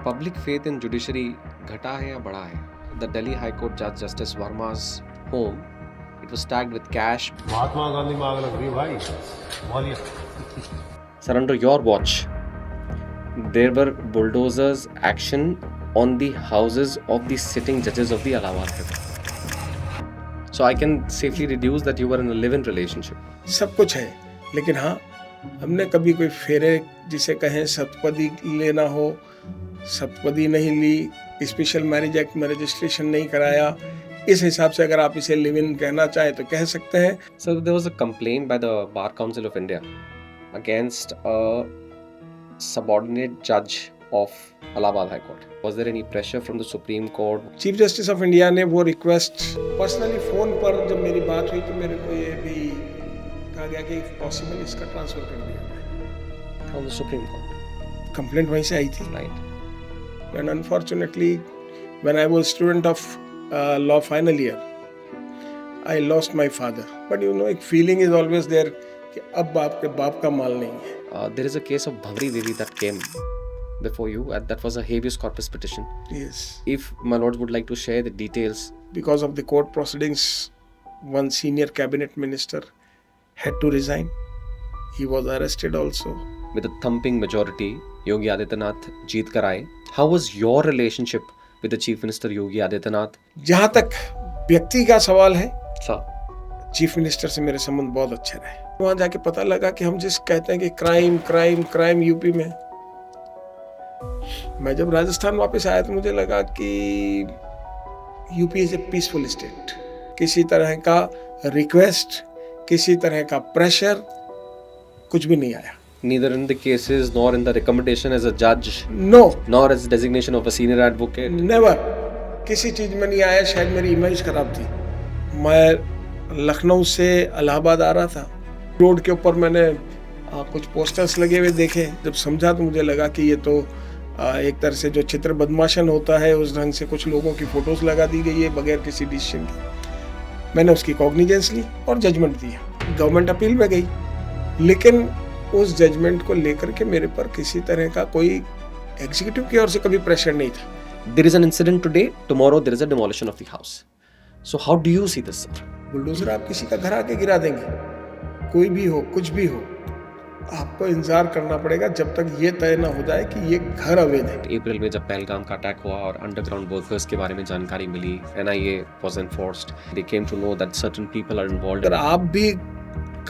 Public faith in judiciary घटा है या बढ़ा है? द दिल्ली हाई कोर्ट जज जस्टिस वर्मा's home, it was tagged with cash. Mahatma Gandhi में आग लग रही है भाई, मौलिया। Sir, under your watch, there were bulldozers action on the houses of the sitting judges of the Allahabad High Court. So I can safely deduce that you were in a live-in relationship. सब कुछ है, लेकिन हाँ, हमने कभी कोई फेरे जिसे कहें सप्तपदी लेना हो, सप्तपदी नहीं ली, स्पेशल मैरिज एक्ट में रजिस्ट्रेशन नहीं कराया। इस हिसाब से अगर आप इसे लिव इन कहना चाहें तो कह सकते हैं। So there was a complaint by the Bar Council of India against a subordinate judge of Allahabad High Court. Was there any pressure from the Supreme Court? Chief justice of India ने वो request personally phone पर जब मेरी बात हुई तो मेरे को ये भी कहा गया कि पॉसिबल इसका ट्रांसफर कर दिया जाए। From the Supreme Court. Complaint वहीं से आई थी। Right. And unfortunately, when I was student of law final year, I lost my father. But you know, एक feeling is always there कि अब बाप के बाप का माल नहीं है। There is a case of Bhavri Devi that came before you, and that was a habeas corpus petition. Yes. If my lords would like to share the details. Because of the court proceedings, one senior cabinet minister had to resign. He was arrested also. With a thumping majority, Yogi Adityanath जीत कर आए. How was your relationship with the Chief Minister Yogi Adityanath? जहाँ तक व्यक्ति का सवाल है, Sir. Chief minister से मेरे संबंध बहुत अच्छे रहे। वहाँ जाके पता लगा कि हम जिस कहते हैं कि क्राइम क्राइम क्राइम यूपी में, मैं जब राजस्थान वापस आया तो मुझे लगा कि UP is a peaceful state. किसी तरह का रिक्वेस्ट, किसी तरह का प्रेशर कुछ भी नहीं आया। Neither in the cases nor in the recommendation as a judge, no, nor as designation of a senior advocate. Never, किसी चीज में नहीं आया। शायद मेरी इमेज खराब थी। मैं लखनऊ से इलाहाबाद आ रहा था, रोड के ऊपर मैंने कुछ पोस्टर्स लगे हुए देखे। जब समझा तो मुझे लगा कि ये तो एक तरह से जो चित्र बदमाशन होता है उस ढंग से कुछ लोगों की फोटोज लगा दी गई है बगैर किसी डिसीजन के। मैंने उसकी कॉग्निजेंस ली और जजमेंट दिया। गवर्नमेंट अपील में गई, लेकिन उस जजमेंट को लेकर के मेरे पर किसी तरह का कोई एग्जीक्यूटिव की ओर से कभी प्रेशर नहीं था। There is an incident today, tomorrow there is a demolition of the house. So how do you see this, sir? Bulldozer आप किसी का घर आके गिरा देंगे, कोई भी हो, कुछ भी हो, आपको इंतजार करना पड़ेगा जब तक ये तय ना हो जाए कि ये घर अवैध है। अप्रैल में जब पहलगाम का अटैक हुआ और अंडरग्राउंड वर्कर्स के बारे में जानकारी मिली, NIA was enforced. They came to know that certain people are involved. अगर आप भी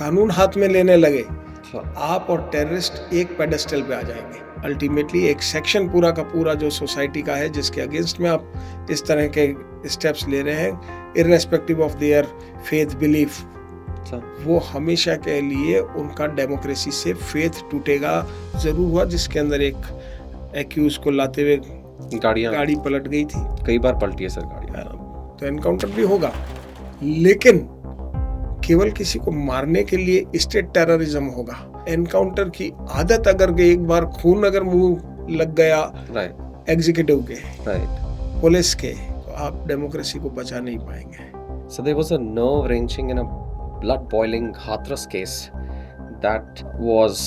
कानून हाथ में लेने लगे, Sir. आप और टेररिस्ट एक पेडेस्टल पे आ जाएंगे। अल्टीमेटली एक सेक्शन पूरा का पूरा जो सोसाइटी का है जिसके अगेंस्ट में आप इस तरह के स्टेप्स ले रहे हैं, irrespective of their faith belief, Sir. वो हमेशा के लिए उनका डेमोक्रेसी से फेथ टूटेगा। जरूर हुआ जिसके अंदर एक एक्यूज को लाते हुए गाड़ी पलट गई थी, कई बार पलटी है सर गाड़ी। तो एनकाउंटर भी होगा, लेकिन केवल किसी को मारने के लिए स्टेट टेररिज्म होगा। एनकाउंटर की आदत अगर एक बार खून अगर मुंह लग गया Right. एग्जीक्यूटिव के, Right. पुलिस के, तो आप डेमोक्रेसी को बचा नहीं पाएंगे। So there was a nerve-wrenching and a blood-boiling Hathras case that was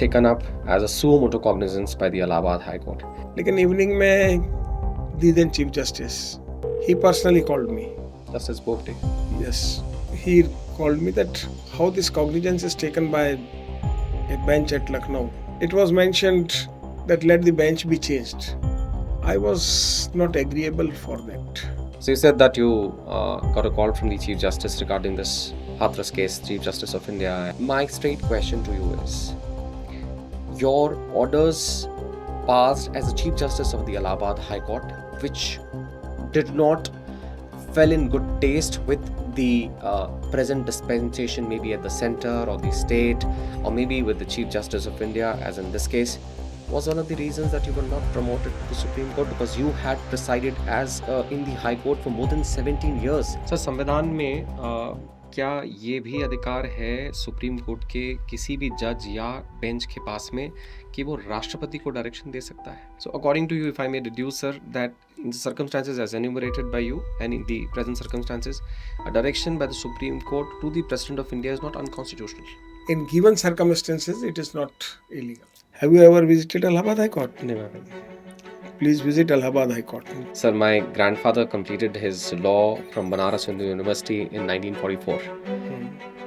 taken up as a suo motu cognizance by the Allahabad High Court. लेकिन इवनिंग में the then chief justice, he personally called me. Justice Bobde. Yes, he called me that how this cognizance is taken by a bench at Lucknow. It was mentioned that let the bench be changed. I was not agreeable for that. So you said that you got a call from the Chief Justice regarding this Hathras case, Chief Justice of India. My straight question to you is, your orders passed as the Chief Justice of the Allahabad High Court, which did not fell in good taste with the present dispensation, maybe at the center or the state, or maybe with the Chief Justice of India, as in this case, was one of the reasons that you were not promoted to the Supreme Court, because you had presided as in the High Court for more than 17 years. Sir, संविधान में क्या ये भी अधिकार है supreme court के किसी भी जज या बेंच के पास में कि वो राष्ट्रपति को डायरेक्शन दे सकता है? So according to you, if I may deduce, sir, that in the circumstances as enumerated by you and in the present circumstances, a direction by the Supreme Court to the President of India is not unconstitutional. In given circumstances, it is not illegal. Have you ever visited Allahabad High Court? Never. please visit Allahabad High Court. Sir, my grandfather completed his law from Banaras Hindu University in 1944.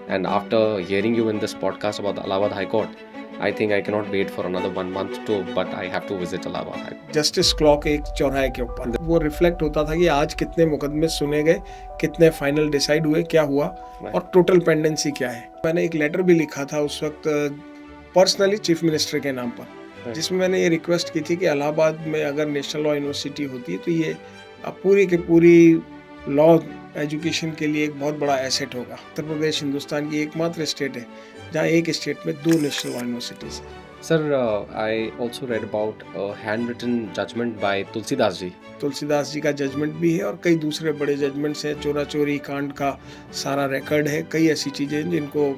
And after hearing you in this podcast about the Allahabad High Court, I think I cannot wait for another 1 month too, but I have to visit Allahabad High Court. Justice clock एक चौराहे के ऊपर वो reflect होता था कि आज कितने मुकदमे सुने गए, कितने फाइनल डिसाइड हुए, क्या हुआ और टोटल पेंडेंसी क्या है. मैंने एक लेटर भी लिखा था उस वक्त पर्सनली चीफ मिनिस्टर के नाम पर, जिसमें मैंने ये रिक्वेस्ट की थी कि इलाहाबाद में अगर नेशनल लॉ यूनिवर्सिटी होती है तो ये पूरी की पूरी लॉ एजुकेशन के लिए एक बहुत बड़ा एसेट होगा. उत्तर प्रदेश हिंदुस्तान की एकमात्र स्टेट है जहाँ एक स्टेट में 2 नेशनल लॉ यूनिवर्सिटीज हैं. Sir, I also read about a handwritten judgment by Tulsidas ji. Tulsidas ji का जजमेंट भी है और कई दूसरे बड़े जजमेंट्स हैं. चोरा चोरी कांड का सारा रिकॉर्ड है. कई ऐसी चीज़ें हैं जिनको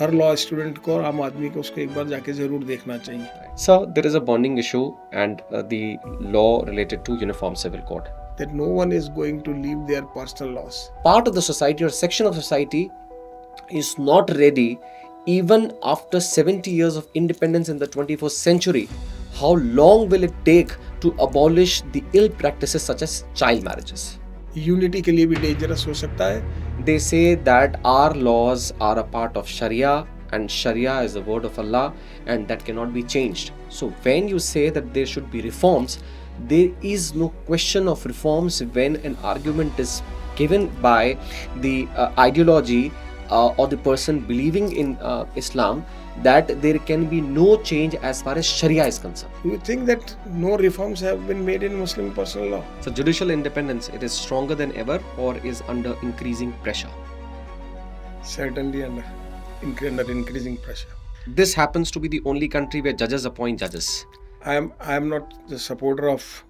हर लॉ स्टूडेंट को और आम आदमी को उसको एक बार जाके ज़रूर देखना चाहिए. Sir, there is a burning issue and the law related to Uniform Civil Code. That no one is going to leave their personal laws. Part of the society or section of society is not ready even after 70 years of independence in the 21st century. How long will it take to abolish the ill practices such as child marriages? Unity के लिए भी dangerous हो सकता है. They say that our laws are a part of Sharia and Sharia is the word of Allah and that cannot be changed. So when you say that there should be reforms, there is no question of reforms when an argument is given by the ideology or the person believing in Islam that there can be no change as far as Sharia is concerned. Do you think that no reforms have been made in Muslim personal law? So judicial independence, it is stronger than ever or is under increasing pressure? Certainly under increasing pressure. This happens to be the only country where judges appoint judges. I am not the supporter of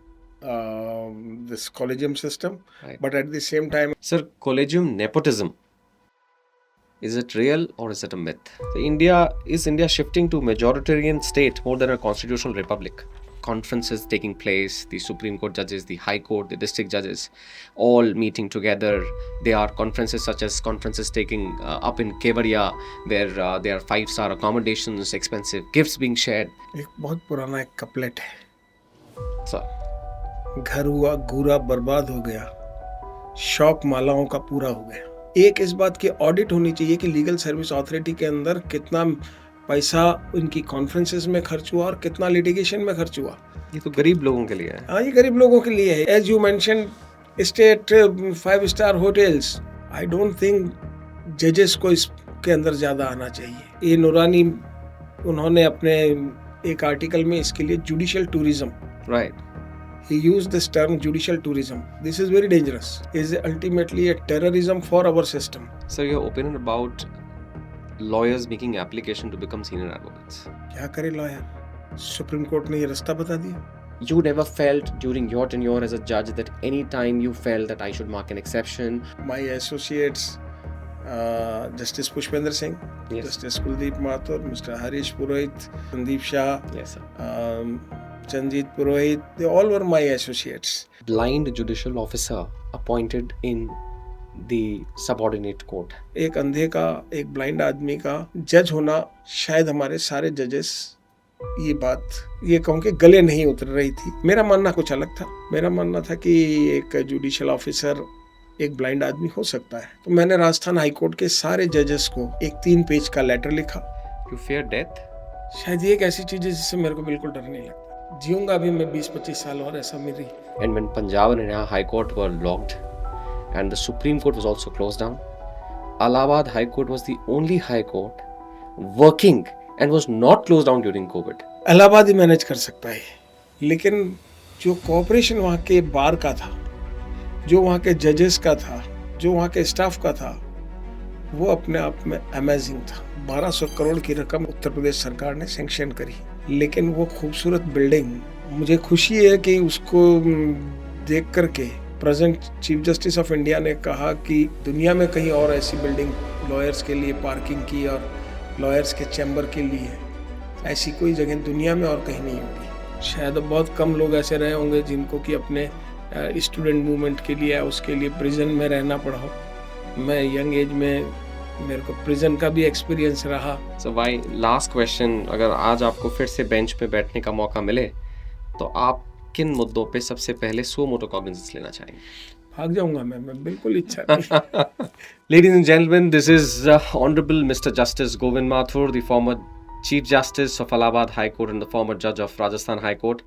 this collegium system, Right. but at the same time, Sir, collegium nepotism, is it real or is it a myth? So is India shifting to majoritarian state more than a constitutional republic? Conferences taking place, the Supreme Court judges, the High Court, the district judges, all meeting together. There are conferences such as conferences taking up in Kevadia, where there are 5-star accommodations, expensive gifts being shared. एक बहुत पुराना एक couplet है. Sir, घर हुआ घूरा बर्बाद हो गया, शौक मालाओं का पूरा हो गया. एक इस बात की ऑडिट होनी चाहिए कि लीगल सर्विस अथॉरिटी के अंदर कितना पैसा उनकी कॉन्फ्रेंसेस में खर्च हुआ और कितना लिटिगेशन में खर्च हुआ. ये तो गरीब लोगों के लिए है. हाँ, ये गरीब लोगों के लिए है. As you mention state five star hotels, I don't think जजेस को इसके अंदर ज़्यादा आना चाहिए. ये नूरानी उन्होंने अपने एक आर्टिकल में इसके लिए judicial tourism, Right. he used this term judicial tourism. This is very dangerous. It is ultimately a terrorism for our system. So your opinion about lawyers making application to become senior advocates? क्या करे lawyer? Supreme court ने ये रास्ता बता दिया. You never felt during your tenure as a judge that any time you felt that I should mark an exception? My associates, Justice Pushpender Singh, Yes. Justice Kuldeep Mathur, Mr. Harish Purohit, Sandeep Shah, Yes, sir. Chanjit Purohit, they all were my associates. Blind judicial officer appointed in the subordinate court. एक अंधे का, एक blind आदमी का जज होना, शायद हमारे सारे जजेस ये कहूँ कि गले नहीं उतर रही थी. मेरा मानना कुछ अलग था. मेरा मानना था कि एक जुडिशियल ऑफिसर एक ब्लाइंड आदमी हो सकता है. तो मैंने राजस्थान हाई कोर्ट के सारे जजेस को एक 3 पेज का लेटर लिखा. You fear death? शायद ये एक ऐसी चीज है जिससे मेरे को बिल्कुल डर नहीं लगता. जीऊंगा भी मैं 20-25 साल और ऐसा मेरी. And when Punjab and Haryana High Court were locked and the Supreme Court was also closed down, Allahabad High Court was the only High Court working and was not closed down during COVID. Allahabad ही manage कर सकता है, लेकिन जो cooperation वहाँ के बार का था, जो वहाँ के जजेस का था, जो वहाँ के स्टाफ का था, वो अपने आप में अमेजिंग था. 1200 करोड़ की रकम उत्तर प्रदेश सरकार ने सैंक्शन करी, लेकिन वो खूबसूरत बिल्डिंग, मुझे खुशी है कि उसको देख करके present chief justice of India ने कहा कि दुनिया में कहीं और ऐसी बिल्डिंग लॉयर्स के लिए पार्किंग की और लॉयर्स के चैम्बर के लिए ऐसी कोई जगह दुनिया में और कहीं नहीं होगी. शायद बहुत कम लोग ऐसे रहे होंगे जिनको कि अपने स्टूडेंट मूवमेंट के लिए उसके लिए प्रिजन में रहना पड़ा हो. मैं यंग एज में मेरे को प्रिजन का भी एक्सपीरियंस रहा. So भाई लास्ट क्वेश्चन, अगर आज आपको फिर से बेंच पे बैठने का मौका मिले तो आप किन मुद्दों पे सबसे पहले सो मोटो कॉग्निजेंस लेना चाहेंगे? भाग जाऊंगा मैं बिल्कुल इच्छा नहीं। Ladies and gentlemen, this is Honorable Mr. Justice Govind Mathur, the former Chief Justice of Allahabad High Court and the former judge of Rajasthan High Court.